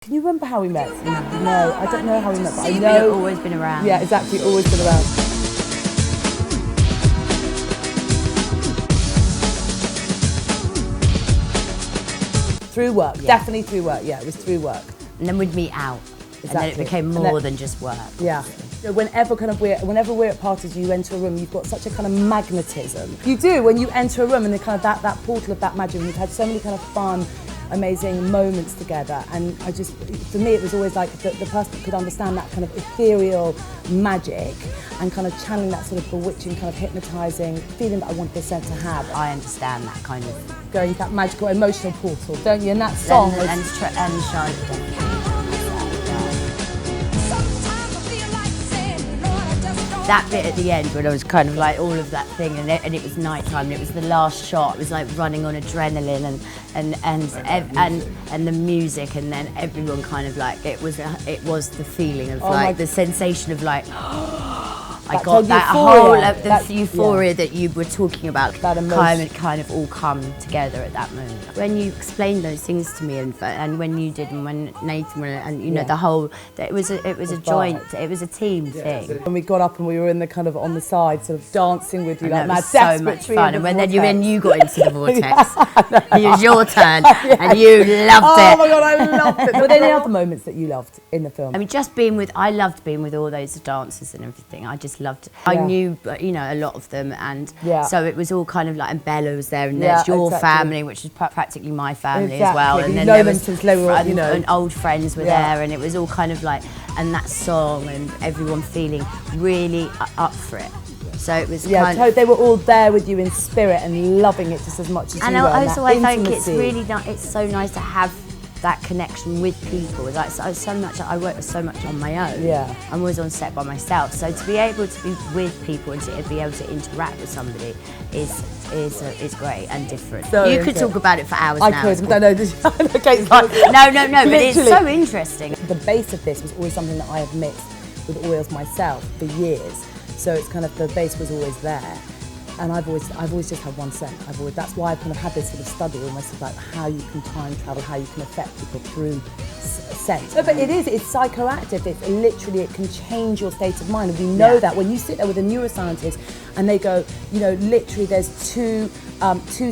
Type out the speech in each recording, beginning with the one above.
Can you remember how we met? No, I don't know how we met, but I You've know. always been around. Yeah, exactly, always been around. Through work, definitely through work, yeah, it was through work. And then we'd meet out. Exactly. And then it became more than just work. Yeah. Whenever we're at parties, you enter a room, you've got such a kind of magnetism. You do, when you enter a room and the kind of that portal of that magic, and we've had so many kind of fun, amazing moments together, and for me it was always like the person that could understand that kind of ethereal magic and kind of channeling that sort of bewitching, kind of hypnotising feeling that I wanted the scent to have. I understand that kind of... Going that magical, emotional portal, don't you? And that song and Charlotte. That bit at the end when I was kind of like all of that thing, and it was night time, and it was the last shot. It was like running on adrenaline and the music, and then everyone kind of like it was the feeling of like the sensation of like I got that whole the euphoria that you were talking about kind of all come together at that moment. When you explained those things to me, and when you did, and when Nathan, and you know the whole, it was a joint, it was a team thing. When we got up and we were in the kind of on the side, sort of dancing with you, like mad, so much fun. And when you got into the vortex, it was your turn, and you loved it. Oh my God, I loved it. Were there any other moments that you loved in the film? I mean, I loved being with all those dancers and everything. I just loved. I knew, you know, a lot of them, and so it was all kind of like, and Bella was there, and there's your family, which is practically my family as well, and then there was and old friends were there, and it was all kind of like, and that song, and everyone feeling really up for it. So it was they were all there with you in spirit and loving it just as much as you were. And also I think it's really it's so nice to have that connection with people. It's like I work so much on my own. Yeah. I'm always on set by myself. So to be able to be with people and to be able to interact with somebody is great and different. So you could talk about it for hours now. I could. No, no, but it's so interesting. The base of this was always something that I have mixed with oils myself for years. So it's kind of, the base was always there. And I've always just had one scent. That's why I've kind of had this sort of study almost about how you can time travel, how you can affect people through scent. No, but it's psychoactive. It's literally, it can change your state of mind. And we know that when you sit there with a neuroscientist and they go, you know, literally there's two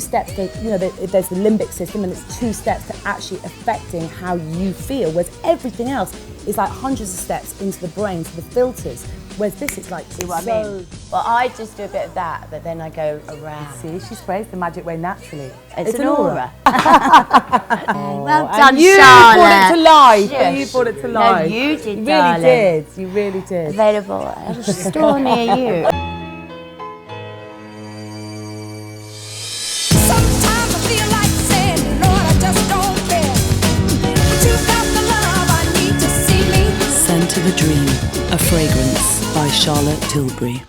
steps to, you know, there's the limbic system, and it's 2 steps to actually affecting how you feel, whereas everything else is like hundreds of steps into the brain, to the filters. Whereas this is like, see what I mean? Well, I just do a bit of that, but then I go around. See, she sprays the magic way naturally. It's an aura. Well done, you Charlotte. Brought it to life. Yes. You brought it to life. No, you did, You darling. really did. You really did. Available at a store near you. Sometimes I feel like saying, Lord, I just don't care. But you got the love I need to see me. Scent of a Dream, a fragrance by Charlotte Tilbury.